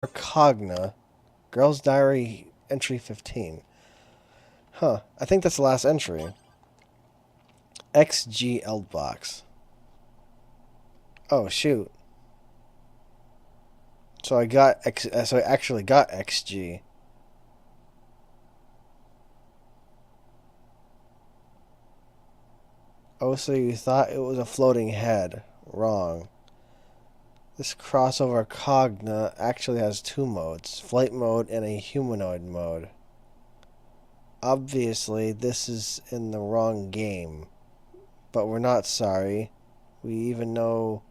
Cogna. Girl's Diary entry 15. Huh. I think that's the last entry. XG box. Oh shoot. So I got so I actually got XG. Oh, so you thought it was a floating head. Wrong. This crossover Cogna actually has two modes, flight mode and a humanoid mode. Obviously, this is in the wrong game. But we're not sorry. We even know...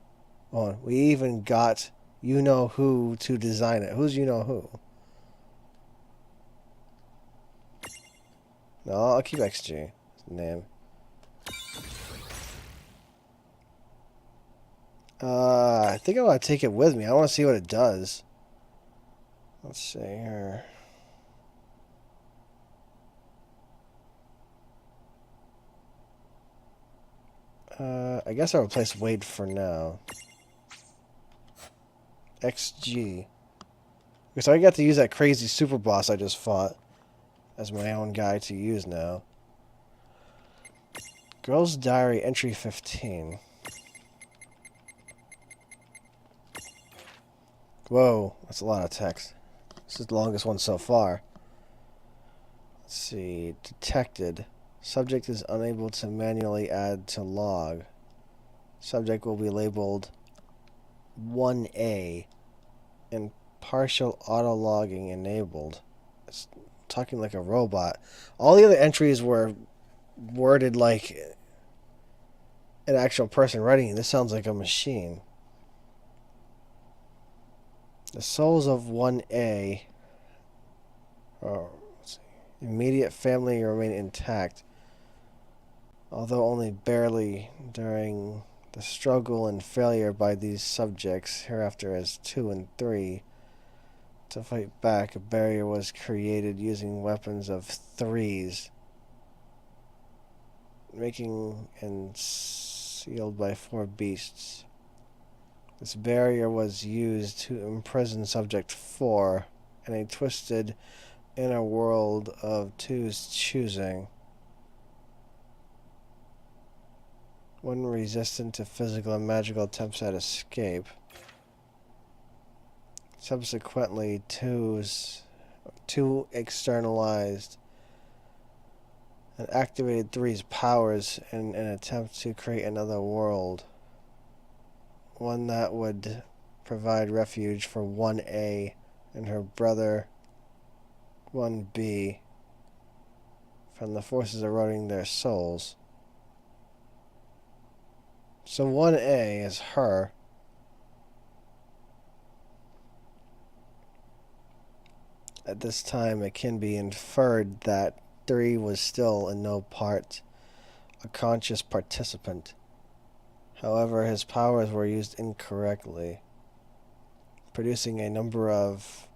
Oh, we even got you-know-who to design it. Who's you-know-who? No, I'll keep XG. Name. I think I want to take it with me. I want to see what it does. Let's see here. I guess I'll replace Wade for now. XG. So I got to use that crazy super boss I just fought as my own guy to use now. Girl's Diary entry 15. Whoa, that's a lot of text. This is the longest one so far. Let's see. Detected. Subject is unable to manually add to log. Subject will be labeled 1A and partial auto-logging enabled. It's talking like a robot. All the other entries were worded like an actual person writing it. This sounds like a machine. The souls of 1A immediate family remain intact, although only barely during the struggle and failure by these subjects, hereafter as 2 and 3. To fight back, a barrier was created using weapons of 3s, making and sealed by 4 beasts. This barrier was used to imprison Subject 4 in a twisted inner world of 2's choosing. One resistant to physical and magical attempts at escape. Subsequently, 2 externalized and activated 3's powers in an attempt to create another world. One that would provide refuge for 1A and her brother 1B from the forces eroding their souls. So 1A is her. At this time, it can be inferred that 3 was still in no part a conscious participant. However, his powers were used incorrectly, producing a number of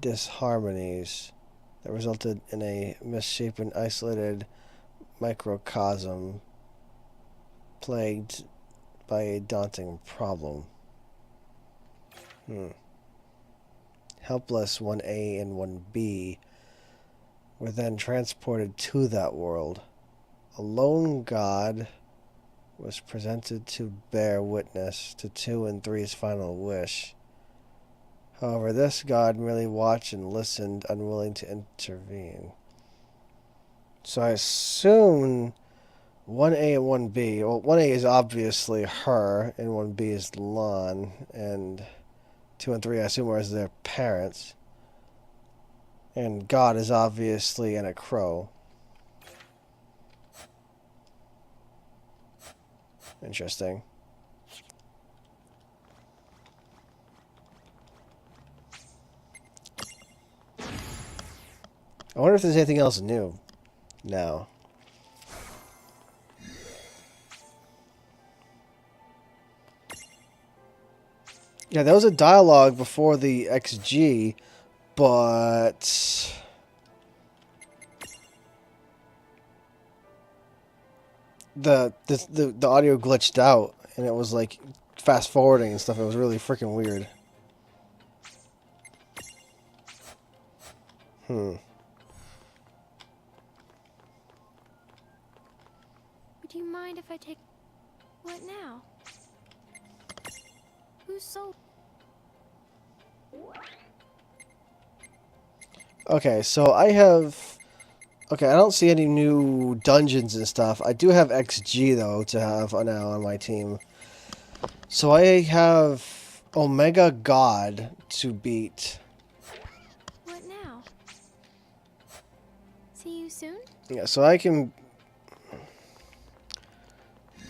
disharmonies that resulted in a misshapen, isolated microcosm plagued by a daunting problem. Helpless 1A and 1B were then transported to that world. A lone god was presented to bear witness to 2 and 3's final wish. However, this god merely watched and listened, unwilling to intervene. So I assume 1A and 1B... Well, 1A is obviously her, and 1B is Lon, and 2 and 3 I assume are as their parents. And God is obviously in a crow. Interesting. I wonder if there's anything else new now. Yeah, there was a dialogue before the XG, but the audio glitched out, and it was like fast forwarding and stuff. It was really freaking weird. Hmm. Would you mind if I take... What now? Who's sold? Okay, so I have... Okay, I don't see any new dungeons and stuff. I do have XG, though, to have now on my team. So I have Omega God to beat. What now? See you soon? Yeah, so I can...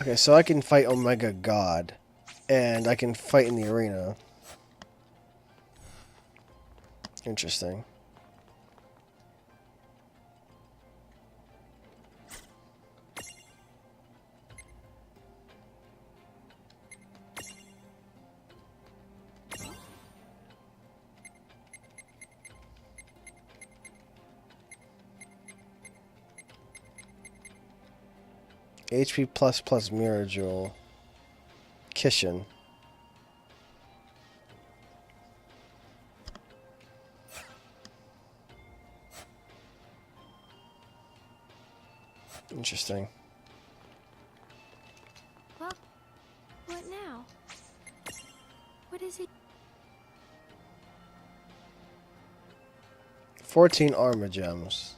Okay, so I can fight Omega God. And I can fight in the arena. Interesting. HP plus Mirror Jewel. Kishin. Interesting. Well, what now? What is it? 14 armor gems.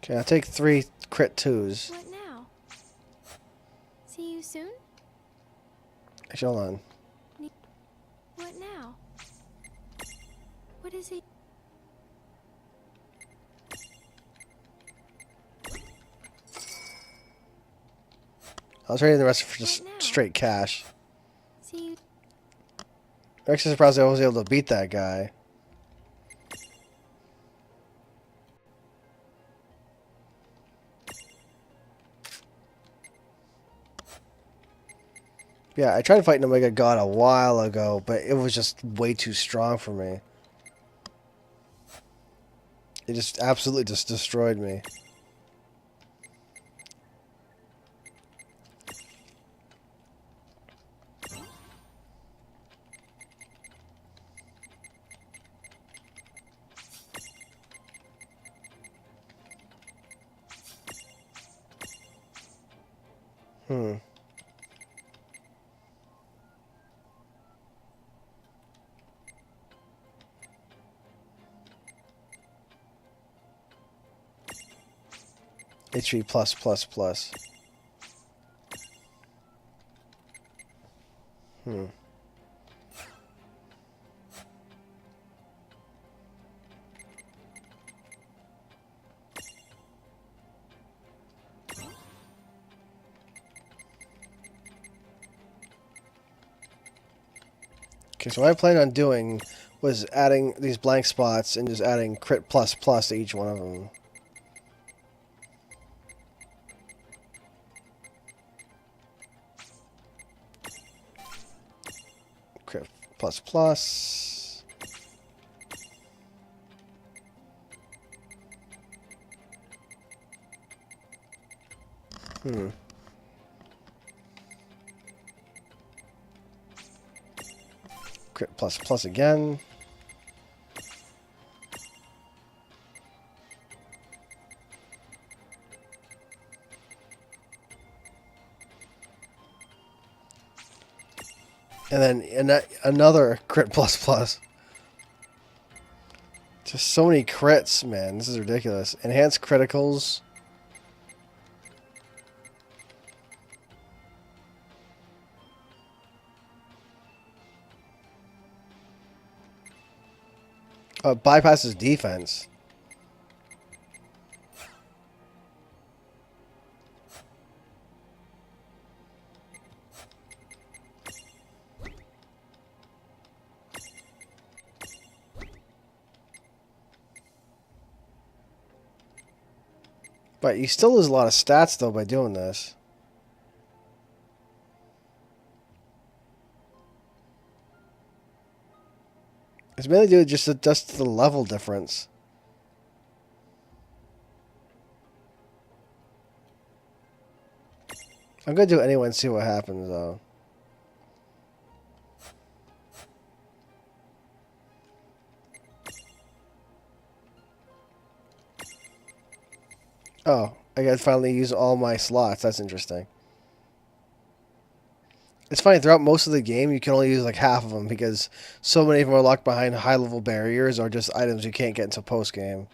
Okay, I'll take 3 crit 2s. What now? See you soon? Actually, hold on. What now? What is it? I was trading the rest for just straight cash. See you... I'm actually surprised I was able to beat that guy. Yeah, I tried fighting Omega God a while ago, but it was just way too strong for me. It just absolutely just destroyed me. Hmm. HP plus. Hmm. Okay, so what I planned on doing was adding these blank spots and just adding crit plus to each one of them. Crit plus. Hmm. Crit plus again. And then another crit plus. Just so many crits, man. This is ridiculous. Enhanced criticals. Bypasses defense. But you still lose a lot of stats, though, by doing this. It's mainly due just to the level difference. I'm gonna do it anyway and see what happens, though. Oh, I gotta finally use all my slots. That's interesting. It's funny, throughout most of the game, you can only use like half of them because so many of them are locked behind high-level barriers or just items you can't get until post-game.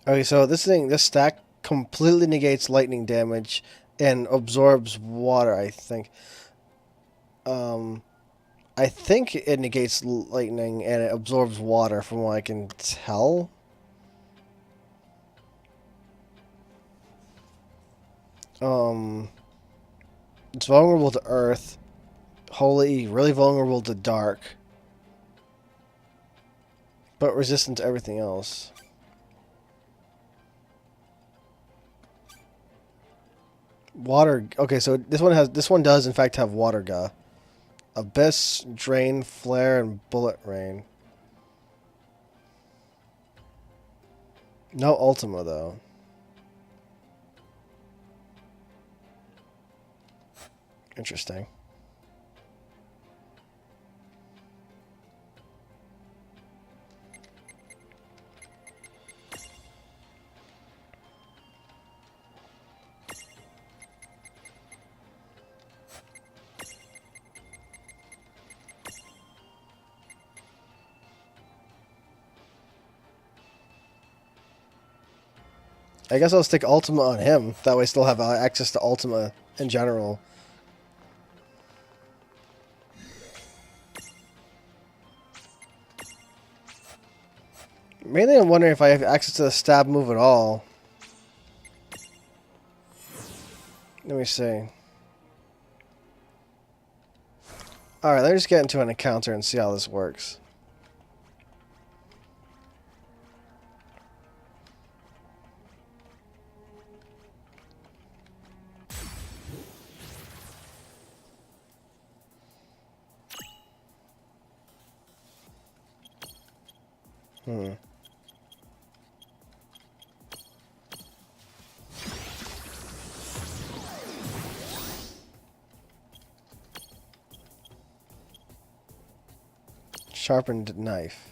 Okay, so this stack completely negates lightning damage and absorbs water, I think. Um, I think it negates lightning and it absorbs water from what I can tell. Um, it's vulnerable to earth. Really vulnerable to dark. But resistant to everything else. Water. Okay, so this one does in fact have water ga. Abyss, drain, flare, and bullet rain. No Ultima though. Interesting. I guess I'll stick Ultima on him. That way I still have access to Ultima in general. Mainly I'm wondering if I have access to the stab move at all. Let me see. Alright, let me just get into an encounter and see how this works. Hmm. Sharpened knife.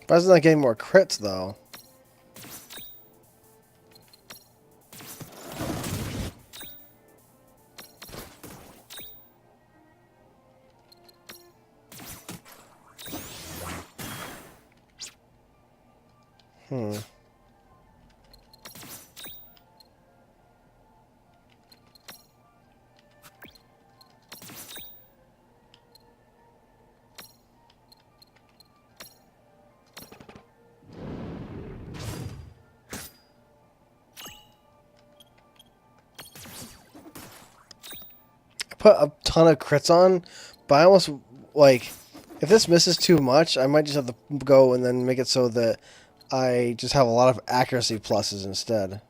Why isn't that getting more crits though? Hmm. Put a ton of crits on, but I almost, like, if this misses too much, I might just have to go and then make it so that I just have a lot of accuracy pluses instead.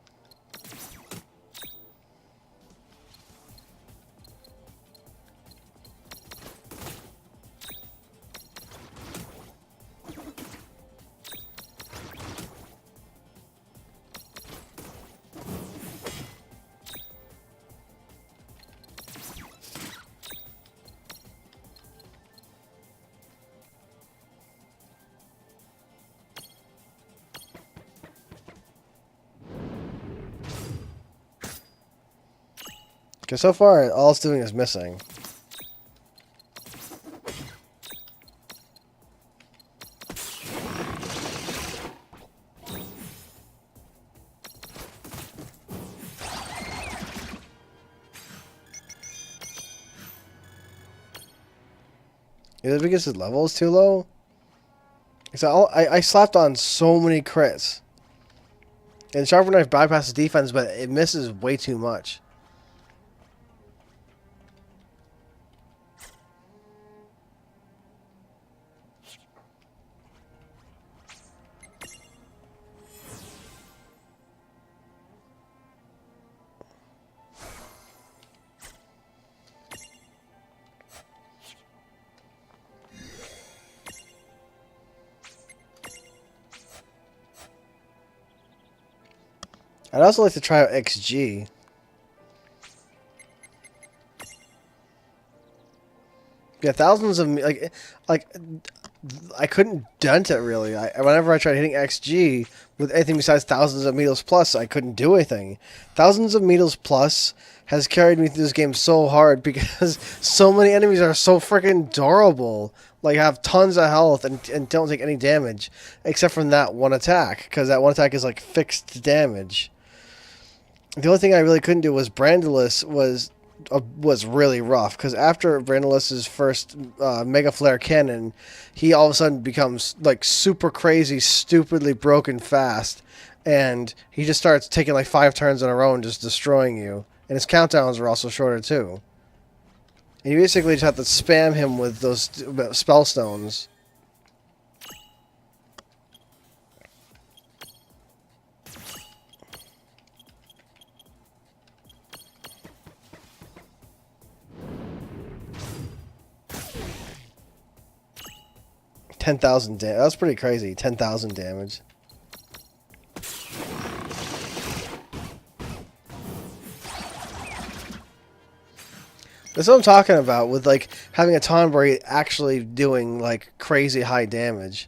Because so far, all it's doing is missing. Is it because his level is too low? So I slapped on so many crits. And Sharper Knife bypasses defense, but it misses way too much. I'd also like to try out XG. Yeah, thousands of like I couldn't dent it really. Whenever I tried hitting XG with anything besides thousands of metals plus, I couldn't do anything. Thousands of metals plus has carried me through this game so hard because so many enemies are so freaking durable. Like have tons of health and don't take any damage except from that one attack because that one attack is like fixed damage. The only thing I really couldn't do was Brandalus was really rough because after Brandalus's first Mega Flare cannon, he all of a sudden becomes like super crazy, stupidly broken fast, and he just starts taking like 5 turns in a row and just destroying you. And his countdowns are also shorter too. And you basically just have to spam him with those spell stones. 10,000 damage. That's pretty crazy. 10,000 damage. That's what I'm talking about with like having a Tonberry actually doing like crazy high damage.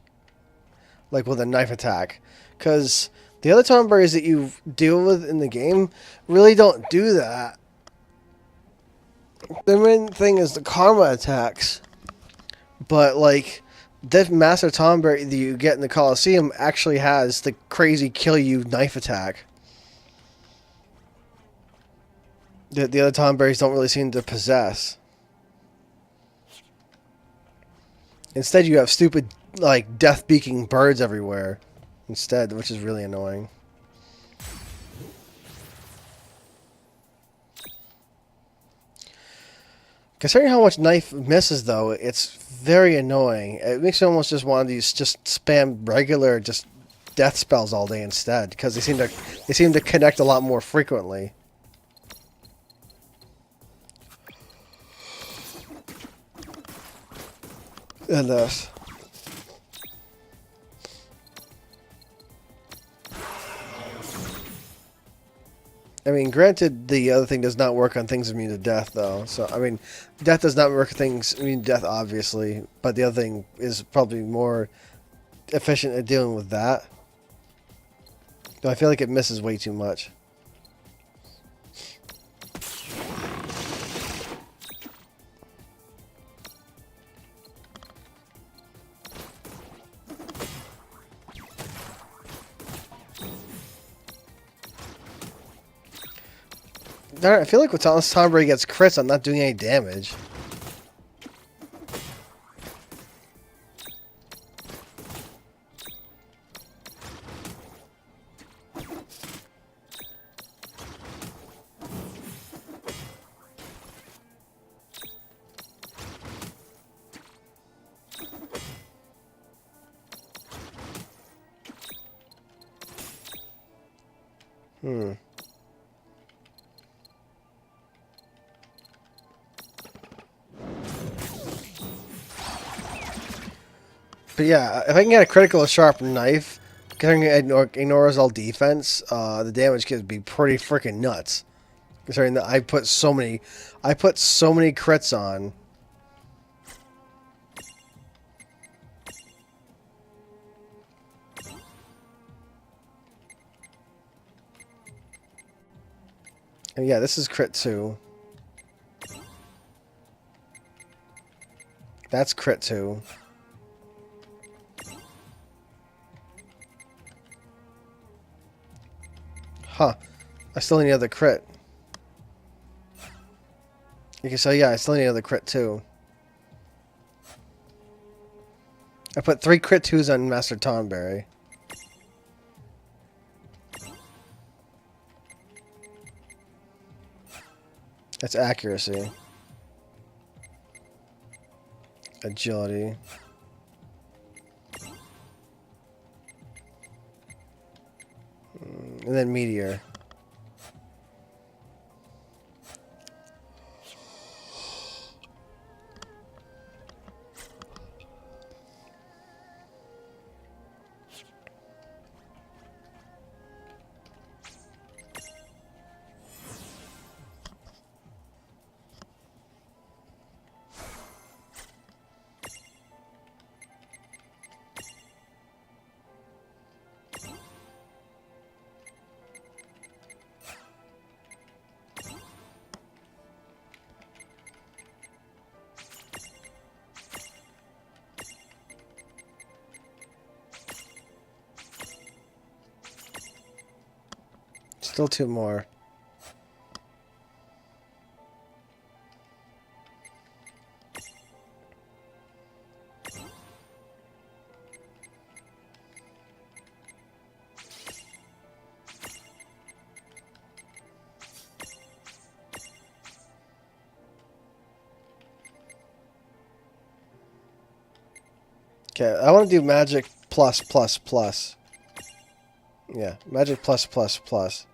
Like with a knife attack. Because the other Tonberries that you deal with in the game really don't do that. The main thing is the karma attacks. But like that Master Tonberry that you get in the Coliseum actually has the crazy kill you knife attack. That the other Tonberries don't really seem to possess. Instead, you have stupid, like, death-beaking birds everywhere. Instead, which is really annoying. Considering how much knife misses, though, it's very annoying. It makes you almost just want to just spam regular, just death spells all day instead, because they seem to connect a lot more frequently. And this. I mean, granted, the other thing does not work on things immune to death, though. So, I mean, death does not work on things immune to death, obviously. But the other thing is probably more efficient at dealing with that. Though I feel like it misses way too much. I feel like when Tonberry gets crits, I'm not doing any damage. But yeah, if I can get a critical sharp knife, considering it ignores all defense, the damage could be pretty freaking nuts. Considering that I put so many crits on. And yeah, this is crit 2. That's crit 2. Huh. I still need another crit. Okay, so yeah, I still need another crit 2. I put 3 crit 2s on Master Tonberry. That's accuracy. Agility. And then Meteor. Still 2 more. Okay, I want to do magic plus plus plus. Yeah, magic plus plus plus.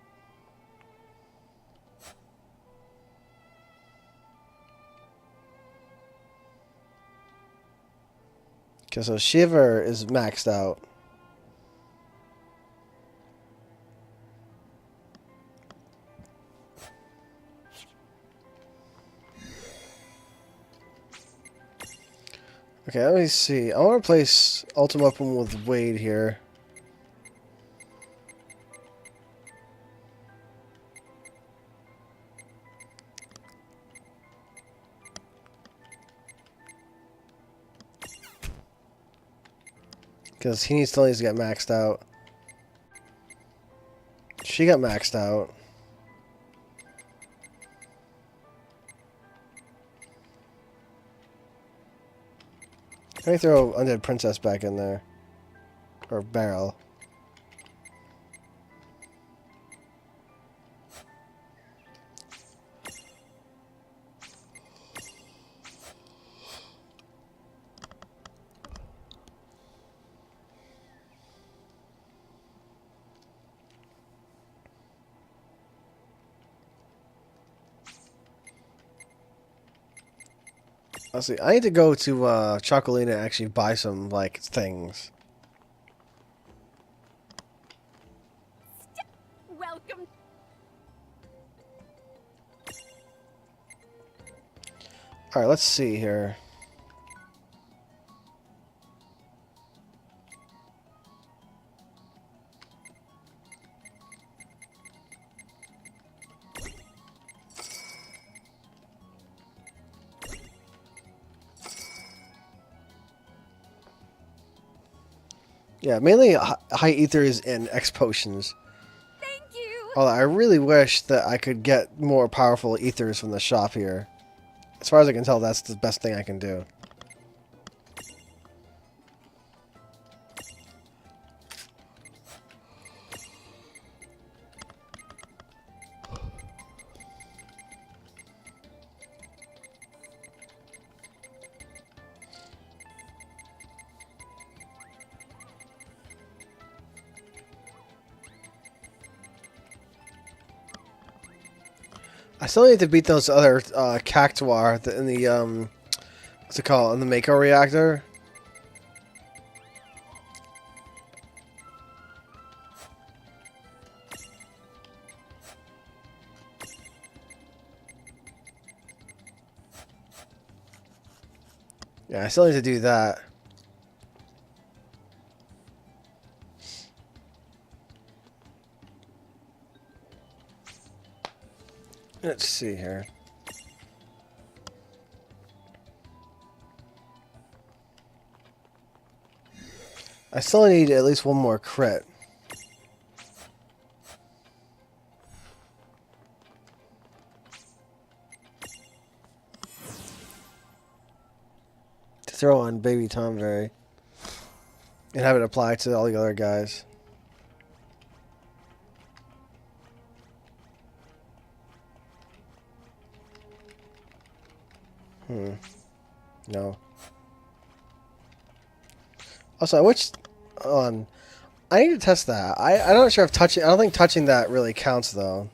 Okay, so Shiver is maxed out. Okay, let me see. I want to place Ultimate Weapon with Wade here. Because he still needs to get maxed out. She got maxed out. Let me throw Undead Princess back in there. Or Barrel. Let's see. I need to go to Chocolina and actually buy some, like, things. Welcome. Alright, let's see here. Yeah, mainly high ethers and X potions. Thank you. Although I really wish that I could get more powerful ethers from the shop here. As far as I can tell, that's the best thing I can do. I still need to beat those other Cactuar in the what's it called? In the Mako reactor. Yeah, I still need to do that. Let's see here. I still need at least one more crit. To throw on Baby Tomberry. And have it apply to all the other guys. No. Also, which on I need to test that. I'm not sure if touching. I don't think touching that really counts though.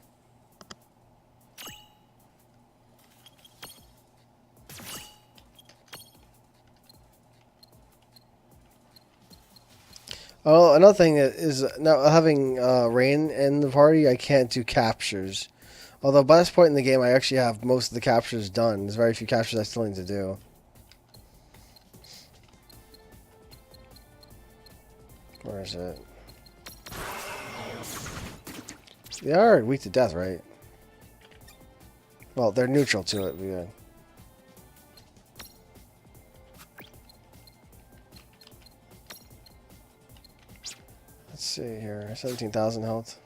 Oh, another thing is now having rain in the party. I can't do captures. Although by this point in the game, I actually have most of the captures done. There's very few captures I still need to do. Where is it? They are weak to death, right? Well, they're neutral to it. But yeah. Let's see here. 17,000 health.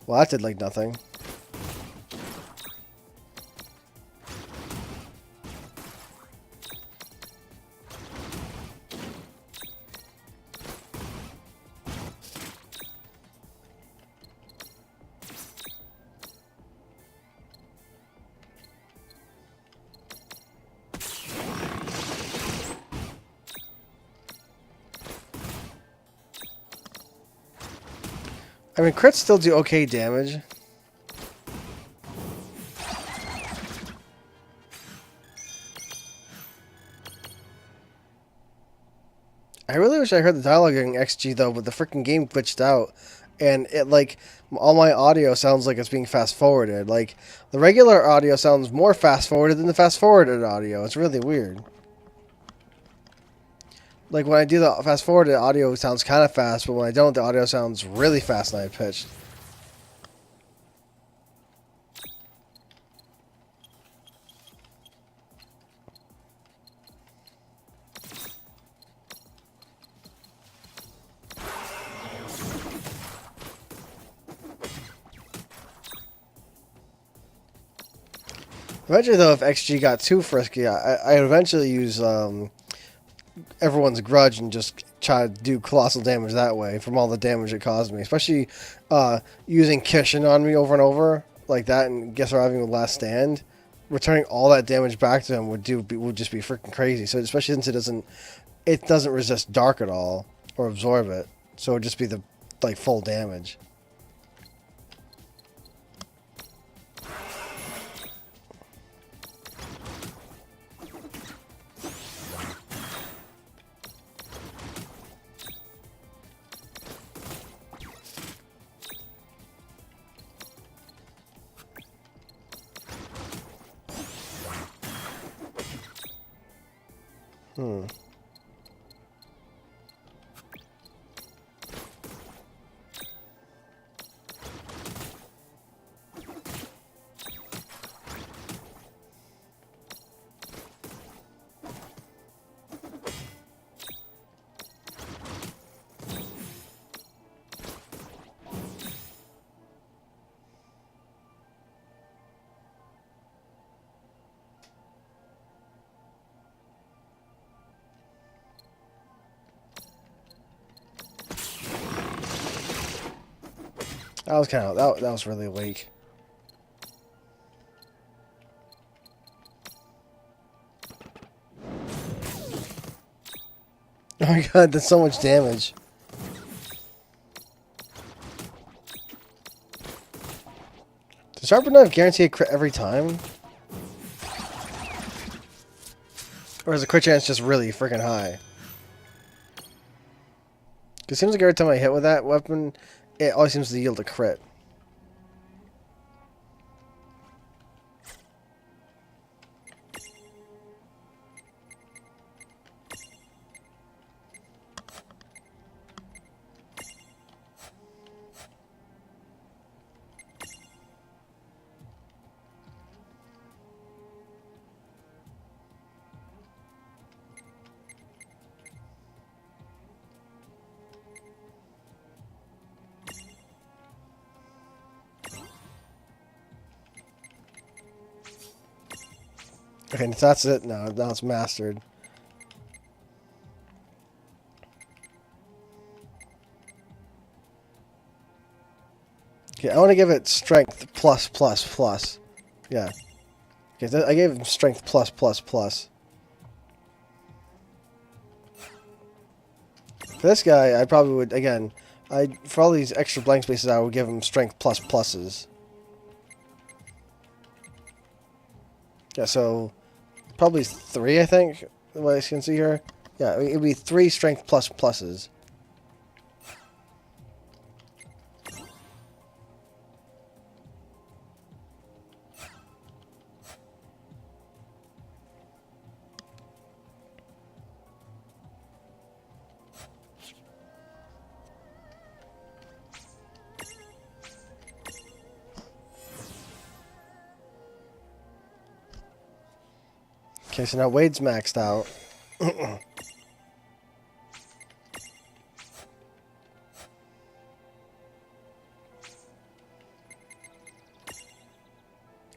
Well, that did like nothing. I mean, crits still do okay damage. I really wish I heard the dialogue in XG though, but the freaking game glitched out, and it like all my audio sounds like it's being fast forwarded. Like the regular audio sounds more fast forwarded than the fast forwarded audio. It's really weird. Like when I do the fast forwarded audio sounds kind of fast, but when I don't, the audio sounds really fast and high pitched. Eventually, though, if XG got too frisky, I'd eventually use everyone's grudge and just try to do colossal damage that way from all the damage it caused me. Especially using Kishin on me over and over like that and get surviving with Last Stand. Returning all that damage back to him would just be freaking crazy. So especially since it doesn't resist dark at all or absorb it, so it'd just be the like full damage. That was kind of that was really weak. Oh my god, that's so much damage. Does Sharper Knife guarantee a crit every time? Or is the crit chance just really freaking high? Because it seems like every time I hit with that weapon, it always seems to yield a crit. Okay, so that's it now. Now it's mastered. Okay, I want to give it strength plus plus plus. Yeah. Okay, so I gave him strength plus plus plus. For this guy, I probably would, again, for all these extra blank spaces, I would give him strength plus pluses. Yeah, so probably 3, I think, what I can see here. Yeah, it would be 3 strength plus pluses. Okay, so now Wade's maxed out. I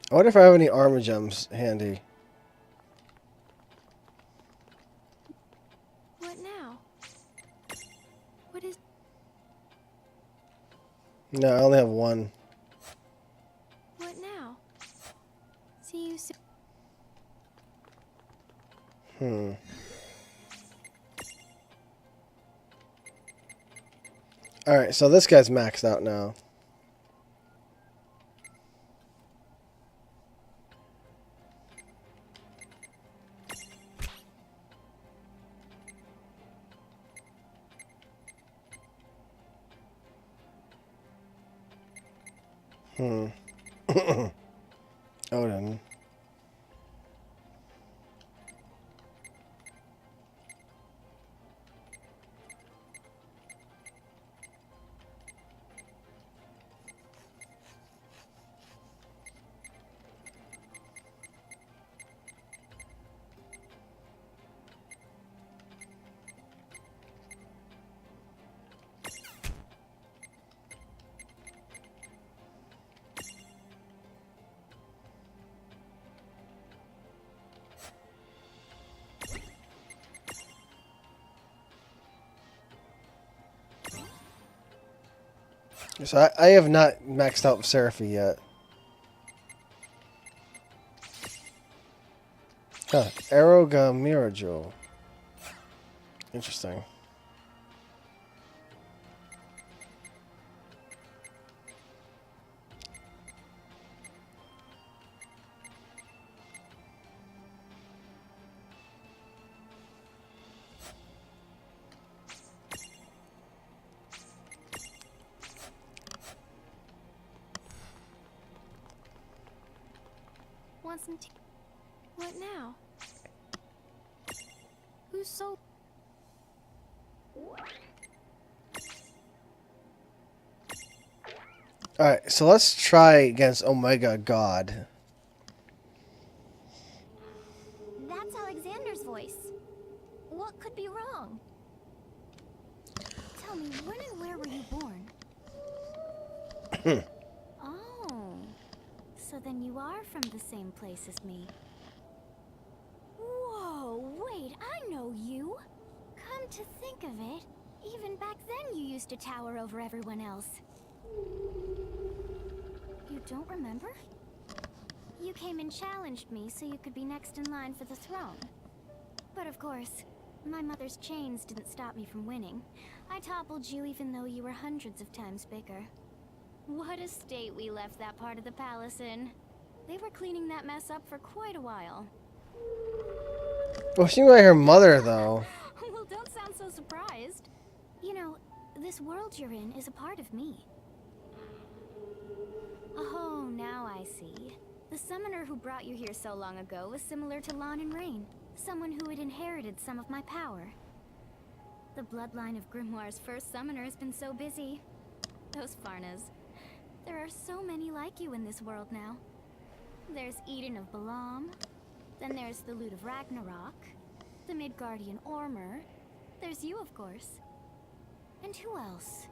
wonder if I have any armor gems handy. What now? What is... No, I only have 1. What now? See you soon. Alright, so this guy's maxed out now. Odin. So I have not maxed out Seraphy yet. Huh. Aeroga Mirajo. Interesting. Want some tea? What now? Who's so... Alright, so let's try against Omega God. That's Alexander's voice. What could be wrong? Tell me, when and where were you born? Oh, so then you are from the same place as me. Whoa, wait, I know you. Come to think of it, even back then you used to tower over everyone else. You don't remember? You came and challenged me so you could be next in line for the throne. But of course, my mother's chains didn't stop me from winning. I toppled you even though you were hundreds of times bigger. What a state we left that part of the palace in. They were cleaning that mess up for quite a while. Well, she was her mother, though. Well, don't sound so surprised. You know, this world you're in is a part of me. Oh, now I see. The summoner who brought you here so long ago was similar to Lon and Rain, someone who had inherited some of my power. The bloodline of Grimoire's first summoner has been so busy. Those Farnas. There are so many like you in this world now. There's Eden of Balam, then there's the Lute of Ragnarok, the Midgardian Ormer, there's you, of course. And who else?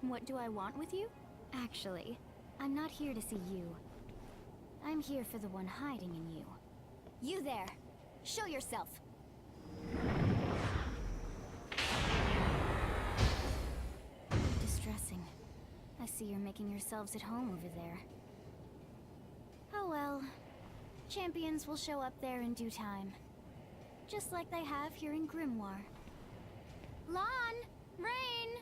What do I want with you? Actually, I'm not here to see you. I'm here for the one hiding in you. You there! Show yourself! Distressing. I see you're making yourselves at home over there. Oh well. Champions will show up there in due time. Just like they have here in Grimoire. Lon! Rain!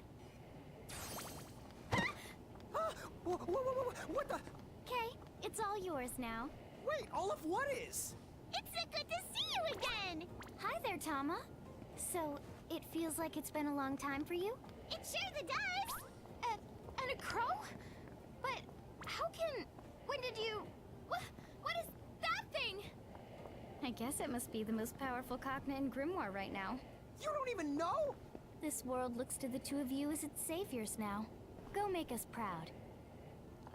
What the? Okay, it's all yours now. Wait, all of what is? It's so good to see you again! Hi there, Tama. So, it feels like it's been a long time for you? It sure does! And a crow? But how can... When did you... What is that thing? I guess it must be the most powerful Cognate in Grimoire right now. You don't even know? This world looks to the two of you as its saviors now. Go make us proud.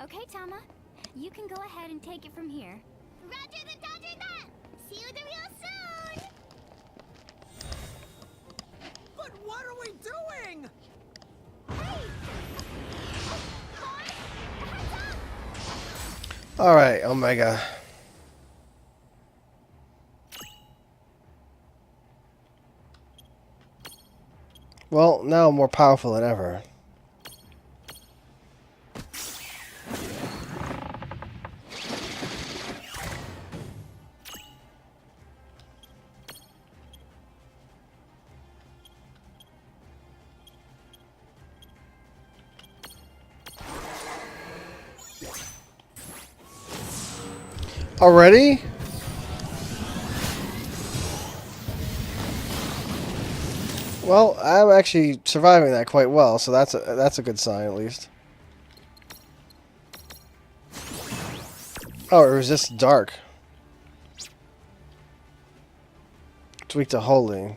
Okay, Tama. You can go ahead and take it from here. Roger that! See you real soon! But what are we doing? Hey! Boy! Heads up! Alright, Omega. Well, now more powerful than ever. Already? Well, I'm actually surviving that quite well, so that's a good sign at least. Oh, it resists dark. It's weak to holy.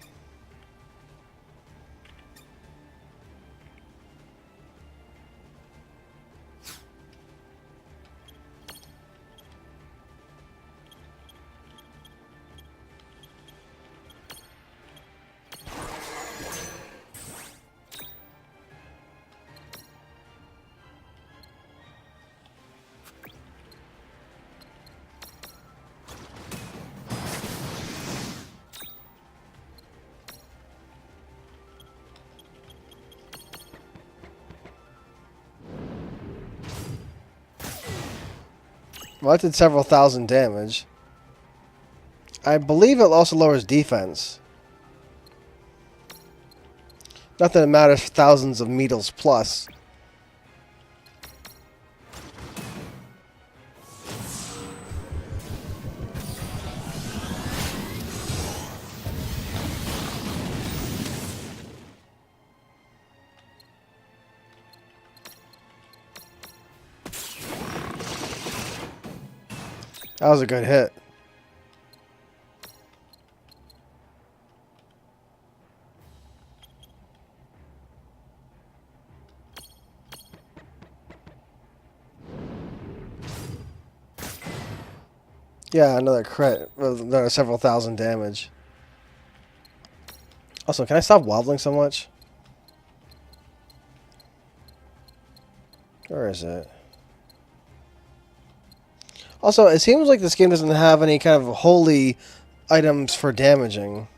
Well, that did several thousand damage. I believe it also lowers defense. Not that it matters for thousands of metals plus. That was a good hit. Yeah, another crit. Another several thousand damage. Also, can I stop wobbling so much? Where is it? Also, it seems like this game doesn't have any kind of holy items for damaging.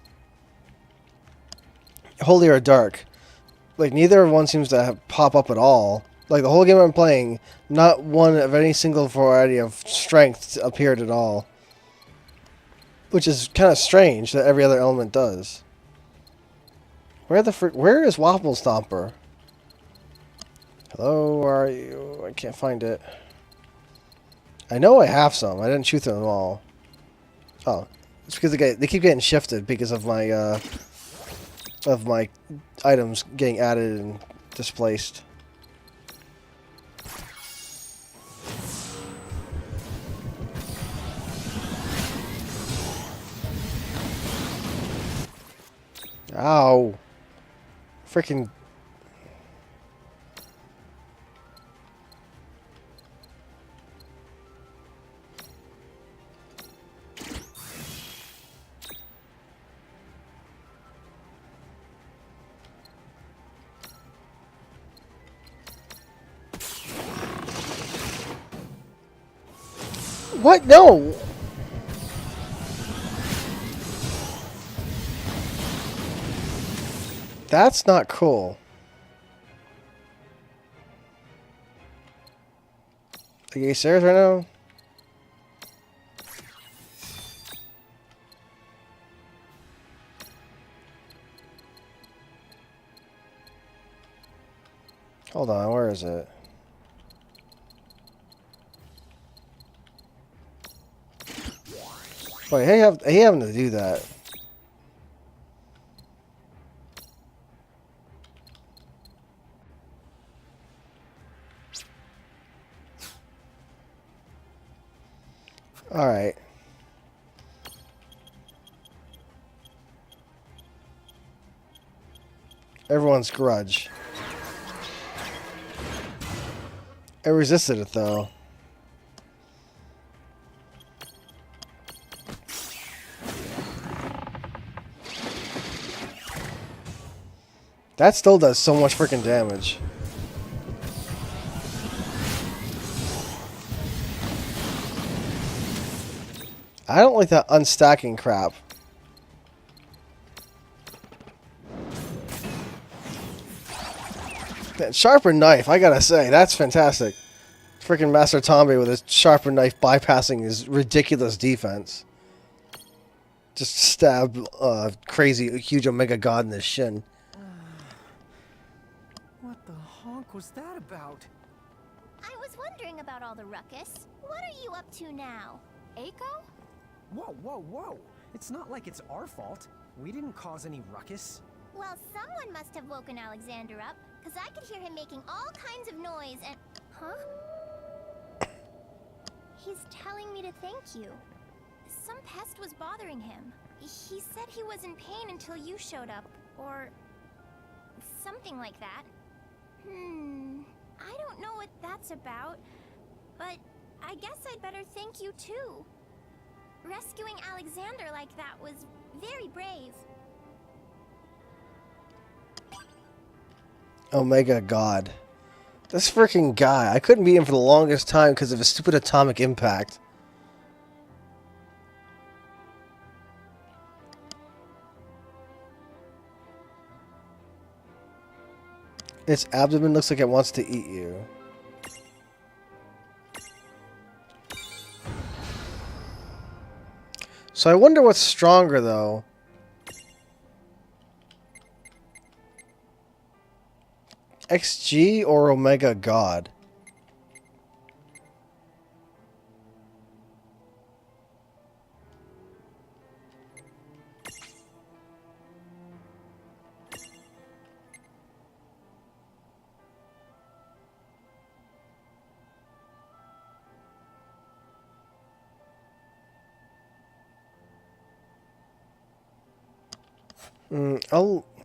Holy or dark. Like, neither one seems to pop up at all. Like, the whole game I'm playing, not one of any single variety of strength appeared at all. Which is kind of strange that every other element does. Where is Wobble Stomper? Hello, where are you? I can't find it. I know I have some. I didn't shoot them all. Oh, it's because they keep getting shifted because of my items getting added and displaced. Ow! Freaking. What? No! That's not cool. Are you serious right now? Hold on, where is it? Wait, he having to do that. Alright. Everyone's grudge. I resisted it though. That still does so much freaking damage. I don't like that unstacking crap. That sharpened knife, I gotta say, that's fantastic. Freaking Master Tombi with his sharpened knife bypassing his ridiculous defense. Just stab crazy huge Omega God in his shin. What the honk was that about? I was wondering about all the ruckus. What are you up to now? Eiko? Whoa, whoa, whoa. It's not like it's our fault. We didn't cause any ruckus. Well, someone must have woken Alexander up, because I could hear him making all kinds of noise and... Huh? He's telling me to thank you. Some pest was bothering him. He said he was in pain until you showed up, or... something like that. I don't know what that's about, but I guess I'd better thank you too. Rescuing Alexander like that was very brave. Omega God. This freaking guy. I couldn't beat him for the longest time because of his stupid atomic impact. Its abdomen looks like it wants to eat you. So I wonder what's stronger though. XG or Omega God?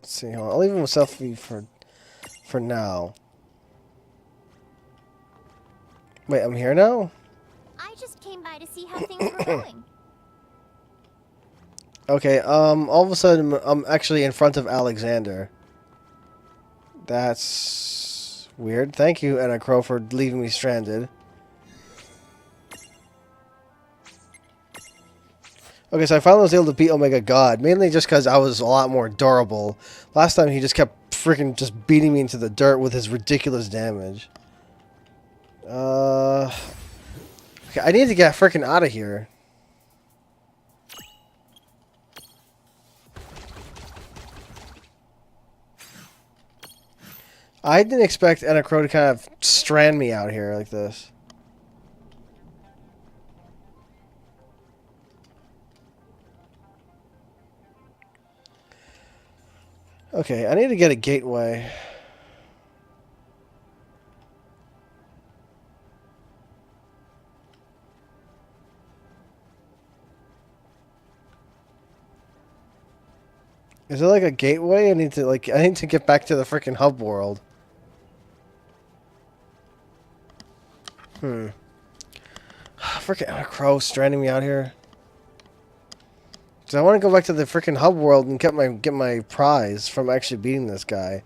Let's see. Hold on. I'll leave him with selfie for now. Wait, I'm here now? I just came by to see how things were going. Okay, all of a sudden I'm actually in front of Alexander. That's weird. Thank you, Anna Crow, for leaving me stranded. Okay, so I finally was able to beat Omega God, mainly just because I was a lot more durable. Last time he just kept freaking just beating me into the dirt with his ridiculous damage. Okay, I need to get freaking out of here. I didn't expect Anna Crow to kind of strand me out here like this. Okay, I need to get a gateway. Is there like a gateway? I need to get back to the freaking hub world. Freaking Anna Crow stranding me out here. So I want to go back to the freaking hub world and get my prize from actually beating this guy.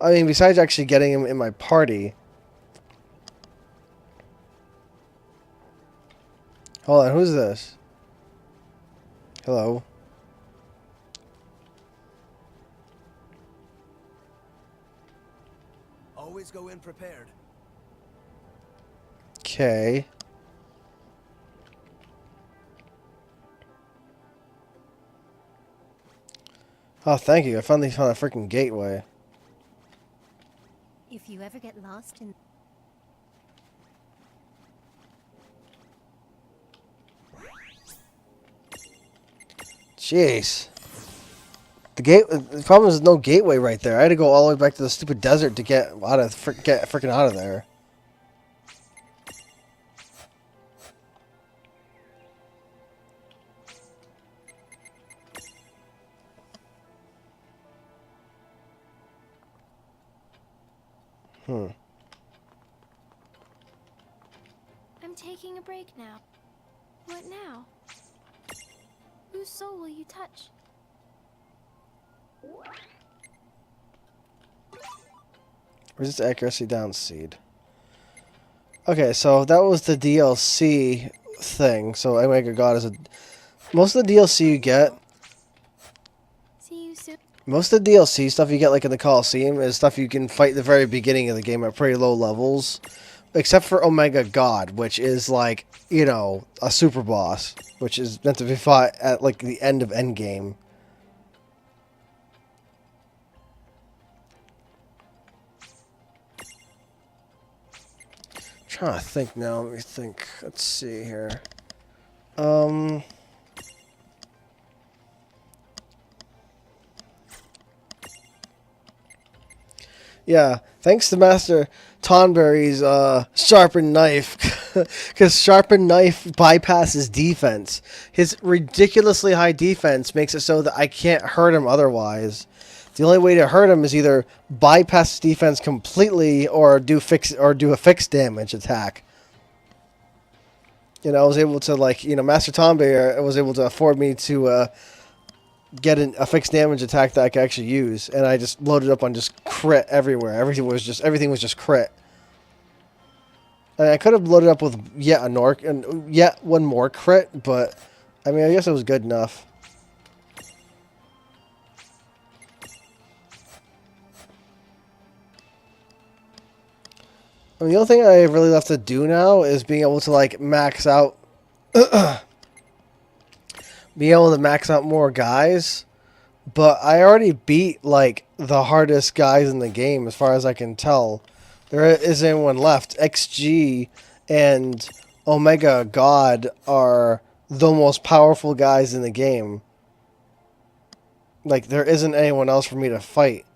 I mean, besides actually getting him in my party. Hold on, who's this? Hello? Always go in prepared. Okay. Oh, thank you. I finally found a freaking gateway. If you ever get lost in... Jeez. The problem is no gateway right there. I had to go all the way back to the stupid desert to get freaking out of there. I'm taking a break now. What now? Whose soul will you touch? Resist accuracy down seed. Okay, so that was the DLC thing. So Omega God is a... Most of the DLC you get... See you soon. Most of the DLC stuff you get like in the Coliseum is stuff you can fight at the very beginning of the game at pretty low levels. Except for Omega God, which is like, you know, a super boss. Which is meant to be fought at like the end of Endgame. Trying to think now. Let me think. Let's see here. Yeah, thanks to Master Tonberry's sharpened knife, because sharpened knife bypasses defense. His ridiculously high defense makes it so that I can't hurt him otherwise. The only way to hurt him is either bypass defense completely or do a fixed damage attack. You know, I was able to, like, you know, Master Tonberry was able to afford me to get a fixed damage attack that I could actually use, and I just loaded up on just crit everywhere. Everything was just crit. And I could have loaded up with yet one more crit, but I mean, I guess it was good enough. I mean, the only thing I really left to do now is being able to like max out, being able to max out more guys. But I already beat like the hardest guys in the game, as far as I can tell. There isn't anyone left. XG and Omega God are the most powerful guys in the game. Like, there isn't anyone else for me to fight.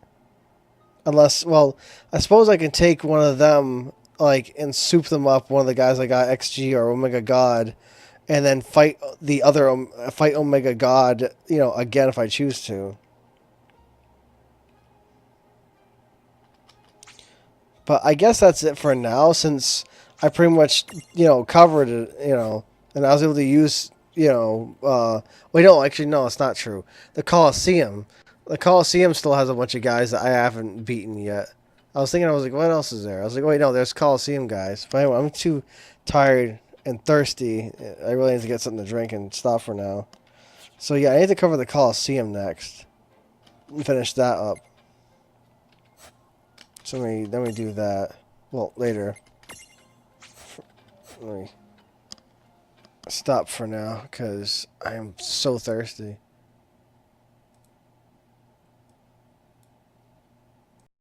Unless, well, I suppose I can take one of them, like, and soup them up, one of the guys I got, XG or Omega God, and then fight fight Omega God, you know, again if I choose to. But I guess that's it for now, since I pretty much, you know, covered it, you know, and I was able to use, you know, wait, no, actually, no, it's not true. The Coliseum still has a bunch of guys that I haven't beaten yet. I was like, what else is there? I was like, wait, no, there's Coliseum guys. But anyway, I'm too tired and thirsty. I really need to get something to drink and stop for now. So yeah, I need to cover the Coliseum next and finish that up. So let me do that. Well, later. Let me stop for now because I am so thirsty.